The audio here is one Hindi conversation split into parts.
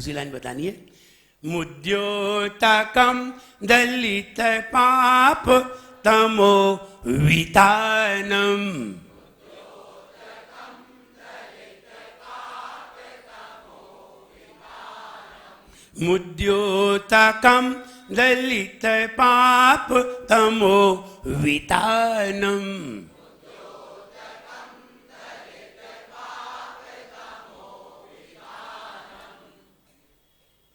दूसरी लाइन बतानी है। मुद्योतकम दलित पाप तमो वितानम। मुद्योतकम दलित पाप तमो वितानम।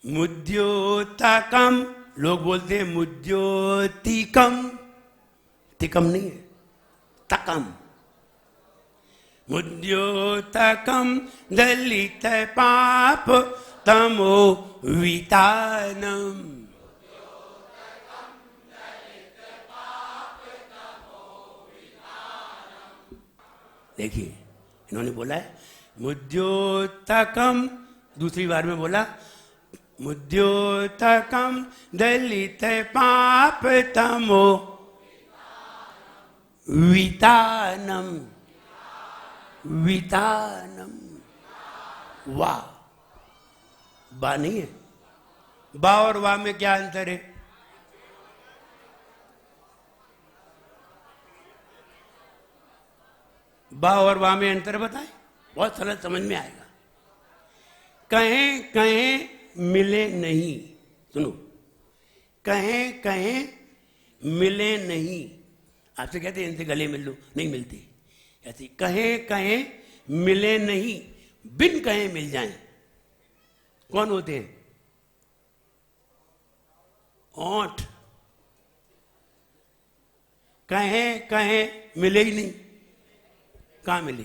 मुद्योतकम, लोग बोलते हैं मुद्योतिकम, तिकम नहीं है, तकम। मुद्योतकम दलित पाप तमो वितानम। देखिए इन्होंने बोला है मुद्योतकम, दूसरी बार में बोला मुद्योतकम दलित पाप तमो वितानम। वितानम, वाह, बा नहीं है। बा और वाह में क्या अंतर है? बा और वाह में अंतर बताए, बहुत सरल समझ में आएगा। कहें कहें मिले नहीं, सुनो, कहें कहें मिले नहीं। आपसे कहते हैं इनसे गले मिल लो, नहीं मिलते। ऐसे कहें कहें मिले नहीं, बिन कहें मिल जाएं। कौन होते हैं? ओंठ। कहें कहें मिले ही नहीं, कहाँ मिले?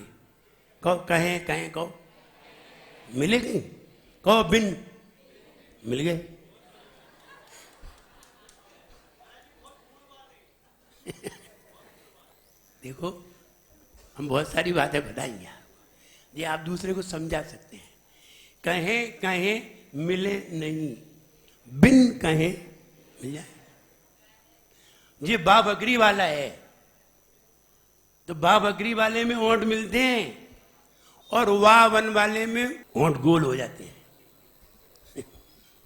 कहो कहें कहें, कहो मिले नहीं, कहो बिन मिल गए। देखो हम बहुत सारी बातें बताएंगे, ये आप दूसरे को समझा सकते हैं। कहें कहें मिले नहीं, बिन कहें मिल जाए। ये बा बकरी वाला है, तो बा बकरी वाले में ओंठ मिलते हैं और वाह वन वाले में ओंठ गोल हो जाते हैं।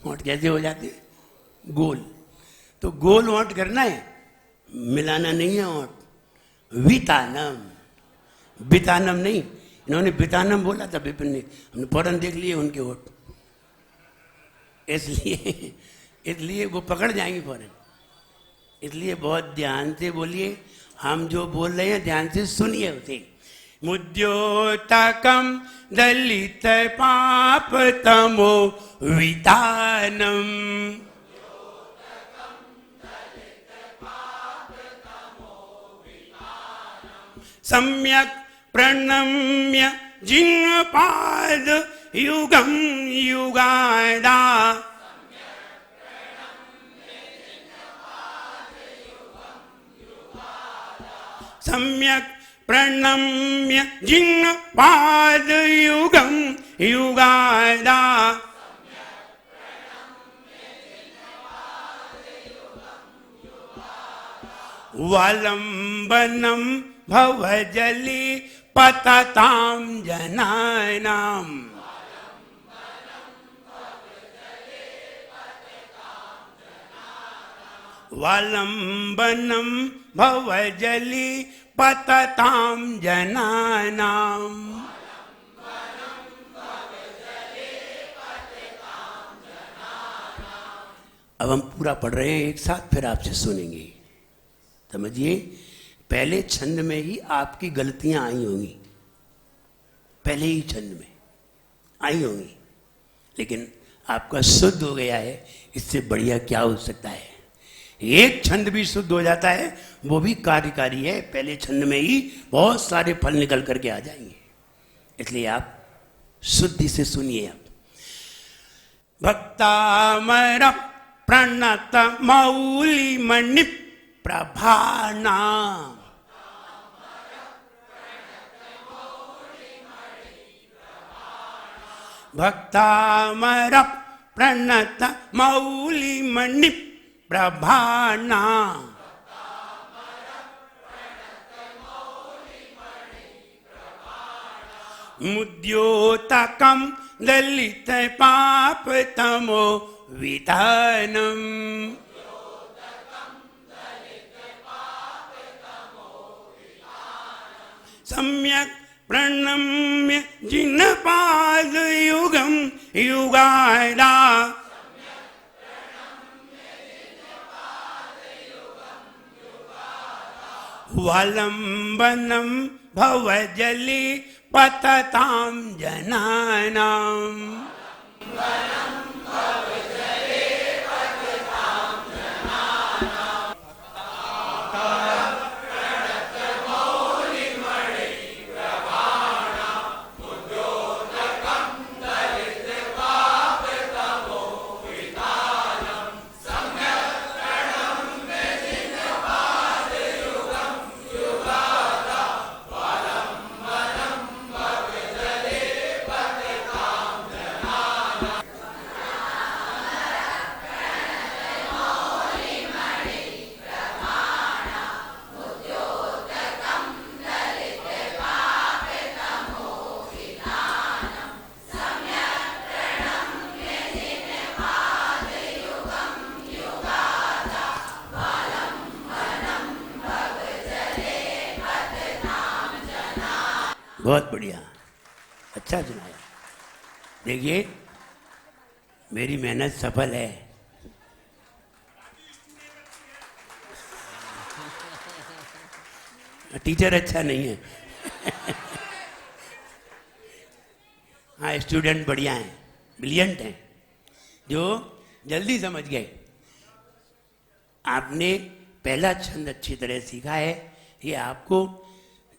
ओंठ कैसे हो जाते हैं? गोल। तो गोल ओंठ करना है, मिलाना नहीं है ओंठ। वितानम, बितानम नहीं। इन्होंने बितानम बोला था विपिन ने, हमने फौरन देख लिए उनके ओंठ, इसलिए वो पकड़ जाएंगे फौरन। इसलिए बहुत ध्यान से बोलिए, हम जो बोल रहे हैं ध्यान से सुनिए उसे। मुद्योतकम दलित पाप तमो वितानम। सम्यक प्रणम्य जिह्वाद युगम युगादा। सम्यक प्रणम्य जिह्वाद युगम युगादा। वालंबनम भवजली पतताम जनानाम। वालंबनम भवजली पतताम जनानाम। अब हम पूरा पढ़ रहे हैं एक साथ, फिर आपसे सुनेंगे। समझिए, पहले छंद में ही आपकी गलतियां आई होंगी, पहले ही छंद में आई होंगी, लेकिन आपका शुद्ध हो गया है। इससे बढ़िया क्या हो सकता है? एक छंद भी शुद्ध हो जाता है, वो भी कार्यकारी है। पहले छंद में ही बहुत सारे फल निकल करके आ जाएंगे। इसलिए आप शुद्धि से सुनिए। आप भक्तामर प्रणत मौली मणि प्रभाना। भक्तामर प्रणत मौली मणि प्रभाना। मुद्योतकम दलित पाप तमो विधानम। सम्यक प्रणम्य जिन पाद युगम युगादा। वलंबनम भवजली पतताम जनानाम। बहुत बढ़िया, अच्छा सुनाया। देखिए मेरी मेहनत सफल है। टीचर अच्छा नहीं है। हाँ स्टूडेंट बढ़िया हैं, ब्रिलियंट हैं, जो जल्दी समझ गए। आपने पहला छंद अच्छी तरह सीखा है। ये आपको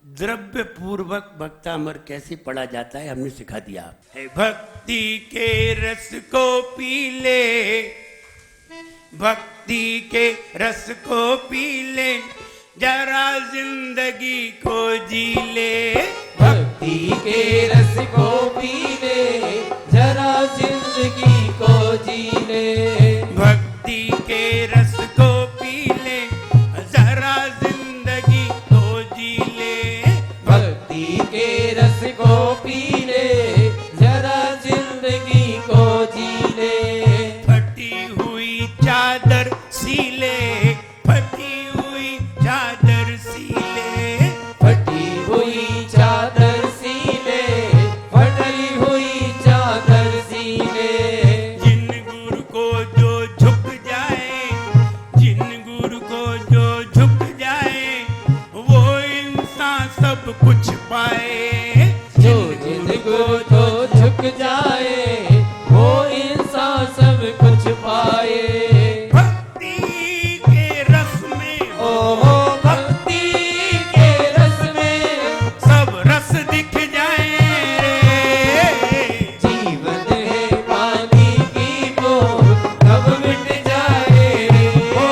द्रव्य पूर्वक भक्तामर कैसे पढ़ा जाता है हमने सिखा दिया। भक्ति के रस को पी ले, भक्ति के रस को पी ले, जरा जिंदगी को जी ले। भक्ति के रस को पी ले, जरा जिंदगी को जी ले। भक्ति के रस को पी ले, जरा जिंदगी को जी ले। भक्ति के रस को पी ले, जरा जिंदगी को जी ले। फटी हुई चादर सीले, फटी हुई चादर सीले। फटी हुई चादर सीले, फटी हुई चादर सीले। जिन गुरु को जो झुक जाए, जिन गुरु को जो झुक जाए, वो इंसान सब कुछ पाए। जो जिनको तो झुक जाए, वो इंसान सब कुछ पाए। भक्ति के रस में ओ भक्ति के रस में सब रस दिख जाए रे। जीवन है पानी की बोल, कब मिट जाए रे। ओ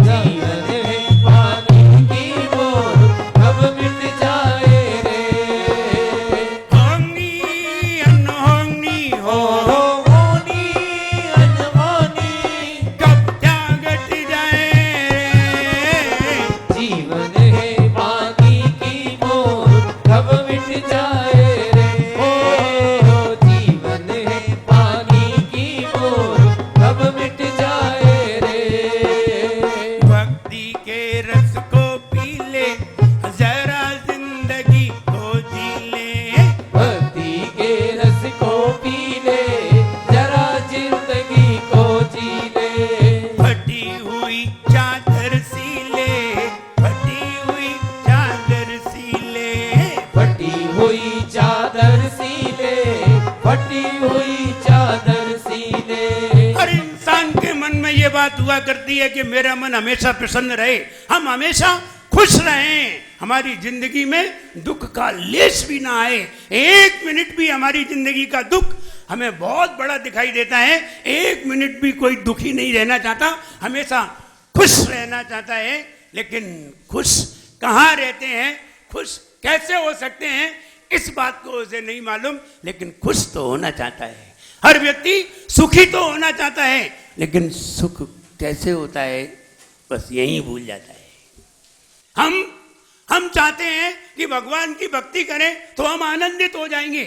जीवन है पानी की बोल, कब मिट जाए रे। होंगी अनहोनी हो, होनी अनहोनी कब क्या घट जाए रे। जीवन है पानी की बोल, कब मिट जाए रे। ओ जीवन है पानी की बोल, कब मिट जाए रे। भक्ति के रस को पी ले, जरा जिंदगी को जी ले। भक्ति के रस को पी ले, जरा जिंदगी को जी ले। फटी हुई चादर सीले, फटी हुई चादर सीले। फटी हुई चादर सीले, फटी हुई चादर सीले। हर इंसान के मन में ये बात हुआ करती है कि मेरा मन हमेशा प्रसन्न रहे, हम हमेशा खुश रहें, हमारी जिंदगी में दुख का लेश भी ना आए। एक मिनट भी हमारी जिंदगी का दुख हमें बहुत बड़ा दिखाई देता है। एक मिनट भी कोई दुखी नहीं रहना चाहता, हमेशा खुश रहना चाहता है। लेकिन खुश कहाँ रहते हैं, खुश कैसे हो सकते हैं, इस बात को उसे नहीं मालूम। लेकिन खुश तो होना चाहता है। हर व्यक्ति सुखी तो होना चाहता है, लेकिन सुख कैसे होता है बस यही भूल जाता है। हम चाहते हैं कि भगवान की भक्ति करें तो हम आनंदित हो जाएंगे,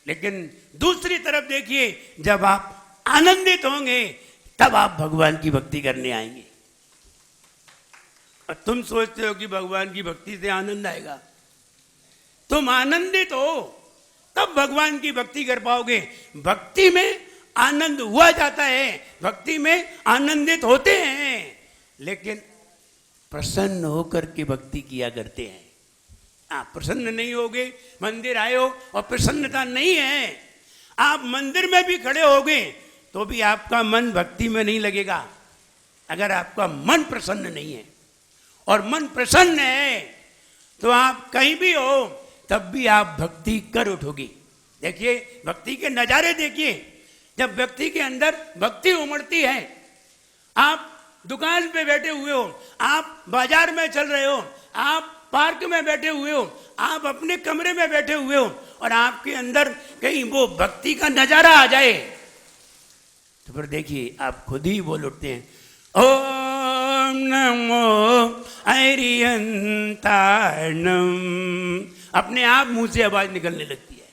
लेकिन दूसरी तरफ देखिए, जब आप आनंदित होंगे तब आप भगवान की भक्ति करने आएंगे। और तुम सोचते हो कि भगवान की भक्ति से आनंद आएगा। तुम आनंदित हो तब भगवान की भक्ति कर पाओगे। भक्ति में आनंद हुआ जाता है, भक्ति में आनंदित होते हैं, लेकिन प्रसन्न होकर के भक्ति किया करते हैं। आप प्रसन्न नहीं होगे, मंदिर आए हो और प्रसन्नता नहीं है, आप मंदिर में भी खड़े होगे तो भी आपका मन भक्ति में नहीं लगेगा। अगर आपका मन प्रसन्न नहीं है और मन प्रसन्न है तो आप कहीं भी हो तब भी आप भक्ति कर उठोगे। देखिए, भक्ति के नजारे देखिए। जब व्यक्ति के अंदर भक्ति उमड़ती है, आप दुकान पे बैठे हुए हो, आप बाजार में चल रहे हो, आप पार्क में बैठे हुए हो, आप अपने कमरे में बैठे हुए हो और आपके अंदर कहीं वो भक्ति का नजारा आ जाए तो फिर देखिए आप खुद ही बोल उठते हैं, ओम नमो अरिहंताणम। अपने आप मुंह से आवाज निकलने लगती है,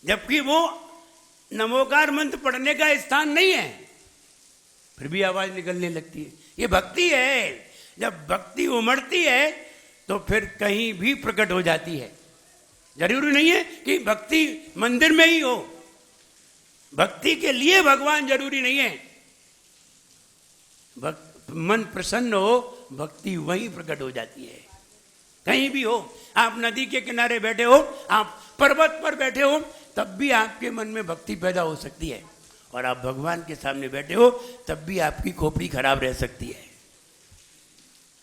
जबकि वो नमोकार मंत्र पढ़ने का स्थान नहीं है, फिर भी आवाज निकलने लगती है। ये भक्ति है। जब भक्ति उमड़ती है तो फिर कहीं भी प्रकट हो जाती है। जरूरी नहीं है कि भक्ति मंदिर में ही हो, भक्ति के लिए भगवान जरूरी नहीं है। मन प्रसन्न हो, भक्ति वहीं प्रकट हो जाती है। कहीं भी हो, आप नदी के किनारे बैठे हो, आप पर्वत पर बैठे हो, तब भी आपके मन में भक्ति पैदा हो सकती है। और आप भगवान के सामने बैठे हो तब भी आपकी खोपड़ी खराब रह सकती है।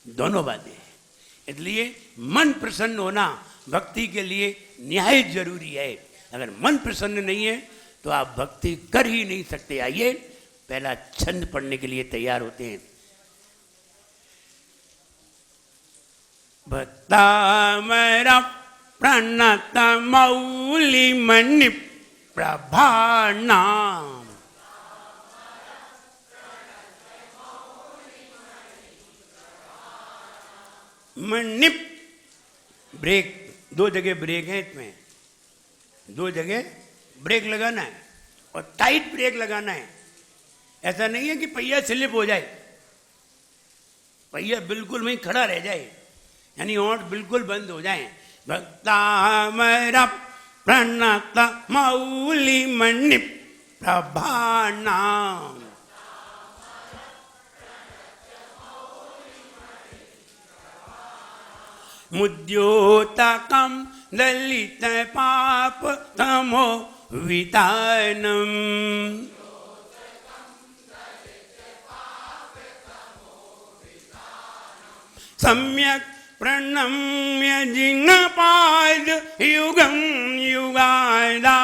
दोनों बातें। इसलिए मन प्रसन्न होना भक्ति के लिए निहायत जरूरी है। अगर मन प्रसन्न नहीं है तो आप भक्ति कर ही नहीं सकते। आइए पहला छंद पढ़ने के लिए तैयार होते हैं। भक्तामरा प्रणत मौली मणि प्रभानाम। मणिप ब्रेक, दो जगह ब्रेक है इसमें, दो जगह ब्रेक लगाना है और टाइट ब्रेक लगाना है। ऐसा नहीं है कि पहिया स्लिप हो जाए, पहिया बिल्कुल वहीं खड़ा रह जाए, यानी ओंठ बिल्कुल बंद हो जाए। भक्तामरा प्रणत मौली मणि प्रभानाम। मुद्योतकं ललित पाप तमो वितानम। सम्यक प्रणम्य जिनपाद युगं युगादा।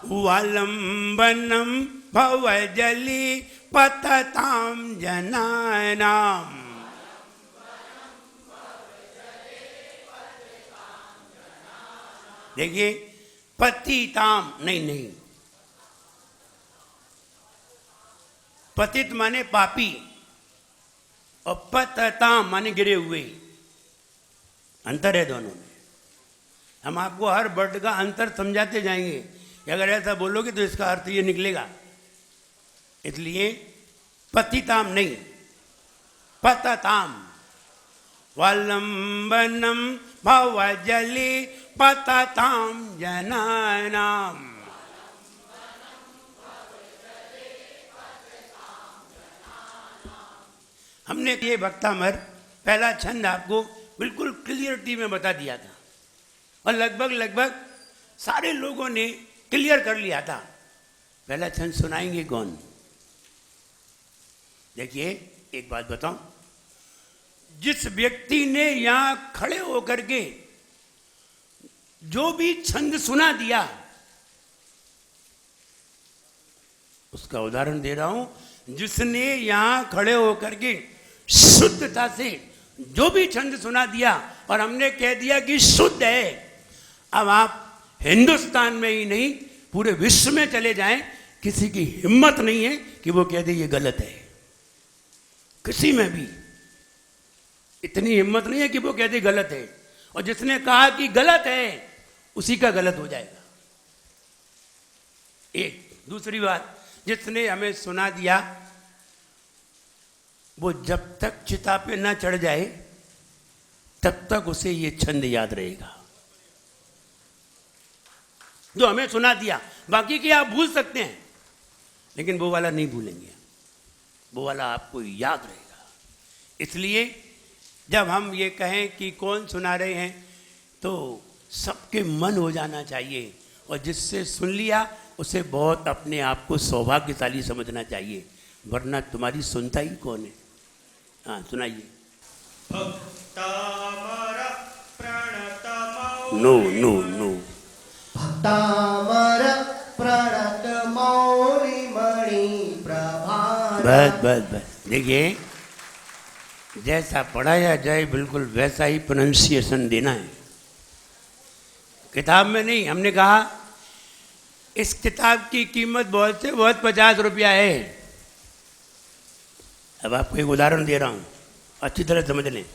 वालंबनम भवजली पततां जनानाम। देखिए, पतिताम नहीं, पतित माने पापी और पतताम माने गिरे हुए। अंतर है दोनों में। हम आपको हर वर्ड का अंतर समझाते जाएंगे। अगर ऐसा बोलोगे तो इसका अर्थ ये निकलेगा। इसलिए पतिताम नहीं, पतताम। वालंबनम भवजली पततां जनानाम। हमने ये भक्तामर पहला छंद आपको बिल्कुल क्लियरिटी में बता दिया था और लगभग सारे लोगों ने क्लियर कर लिया था। पहला छंद सुनाएंगे कौन? देखिए, एक बात बताऊं, जिस व्यक्ति ने यहां खड़े होकर के जो भी छंद सुना दिया, उसका उदाहरण दे रहा हूं। जिसने यहां खड़े होकर के शुद्धता से जो भी छंद सुना दिया और हमने कह दिया कि शुद्ध है, अब आप हिंदुस्तान में ही नहीं पूरे विश्व में चले जाएं, किसी की हिम्मत नहीं है कि वो कह दे ये गलत है। किसी में भी इतनी हिम्मत नहीं है कि वो कहते गलत है, और जिसने कहा कि गलत है उसी का गलत हो जाएगा। एक दूसरी बात, जिसने हमें सुना दिया वो जब तक चिता पे ना चढ़ जाए तब तक उसे ये छंद याद रहेगा जो हमें सुना दिया। बाकी के आप भूल सकते हैं, लेकिन वो वाला नहीं भूलेंगे, वो वाला आपको याद रहेगा। इसलिए जब हम ये कहें कि कौन सुना रहे हैं तो सबके मन हो जाना चाहिए, और जिससे सुन लिया उसे बहुत अपने आप को सौभाग्यशाली समझना चाहिए, वरना तुम्हारी सुनता ही कौन है। हाँ सुनाइए। नो नो नो भक्तामर प्रणत मौली मणि प्रभात। बस बस बस, देखिए जैसा पढ़ाया जाए बिल्कुल वैसा ही प्रोनाउंसिएशन देना है, किताब में नहीं। हमने कहा इस किताब की कीमत बहुत से बहुत 50 रुपया है। अब आपको एक उदाहरण दे रहा हूं, अच्छी तरह समझ लें।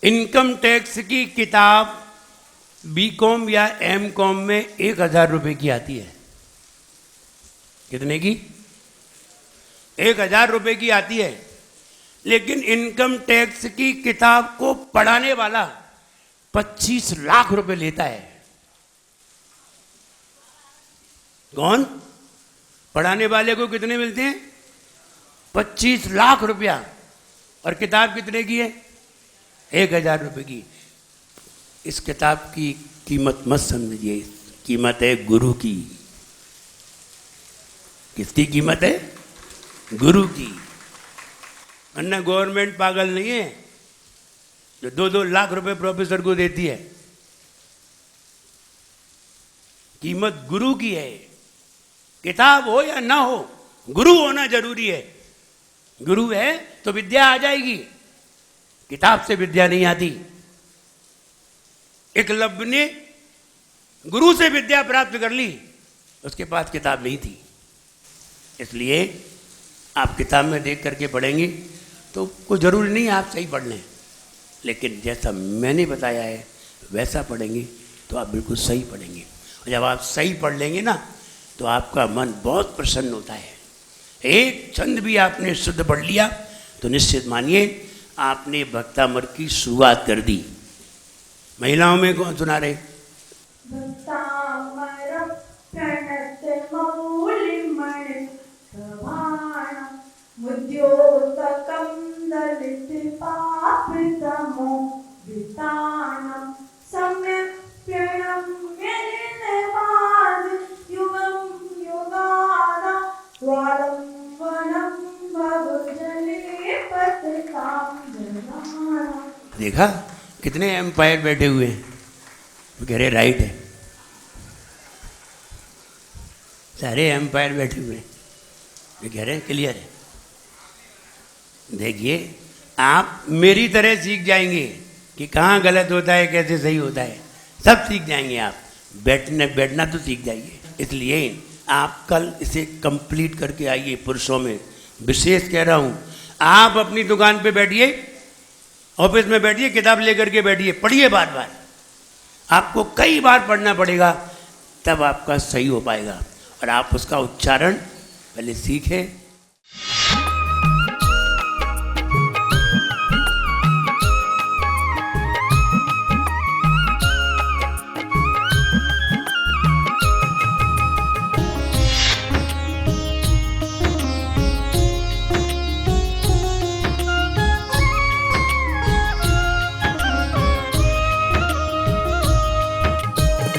इनकम टैक्स की किताब बीकॉम या एमकॉम में 1000 रुपये की आती है। कितने की? 1000 रुपये की आती है। लेकिन इनकम टैक्स की किताब को पढ़ाने वाला 25 लाख रुपए लेता है। कौन? पढ़ाने वाले को कितने मिलते हैं? 25 लाख रुपया। और किताब कितने की है? 1000 रुपये की। इस किताब की कीमत मत समझिए, कीमत है गुरु की। किसकी कीमत है? गुरु की। वरना गवर्नमेंट पागल नहीं है जो 2-2 लाख रुपए प्रोफेसर को देती है। कीमत गुरु की है। किताब हो या ना हो, गुरु होना जरूरी है। गुरु है तो विद्या आ जाएगी, किताब से विद्या नहीं आती। एकलव्य ने गुरु से विद्या प्राप्त कर ली, उसके पास किताब नहीं थी। इसलिए आप किताब में देख करके पढ़ेंगे तो कोई जरूरी नहीं आप सही पढ़ लें, लेकिन जैसा मैंने बताया है वैसा पढ़ेंगे तो आप बिल्कुल सही पढ़ेंगे। और जब आप सही पढ़ लेंगे ना तो आपका मन बहुत प्रसन्न होता है। एक छंद भी आपने शुद्ध पढ़ लिया तो निश्चित मानिए आपने भक्तामर की शुरुआत कर दी। महिलाओं में कौन सुना रहे? भक्तामर प्रणत मौलिमणि प्रभाणं मुद्योतकं दलितपापृतमो वितानं सम्यक् प्रणम्य निर्वाद युगं युगादा वालम्बनं भवजले पतितां जनाना। देखा कितने एम्पायर बैठे हुए हैं? वो कह रहे राइट है, सारे एम्पायर बैठे हुए हैं, ये कह रहे हैं क्लियर है। देखिए आप मेरी तरह सीख जाएंगे कि कहाँ गलत होता है, कैसे सही होता है, सब सीख जाएंगे आप। बैठना तो सीख जाइए। इसलिए आप कल इसे कंप्लीट करके आइए। पुरुषों में विशेष कह रहा हूँ, आप अपनी दुकान पे बैठिए, ऑफिस में बैठिए, किताब लेकर के बैठिए, पढ़िए बार बार। आपको कई बार पढ़ना पड़ेगा, तब आपका सही हो पाएगा। और आप उसका उच्चारण पहले सीखें,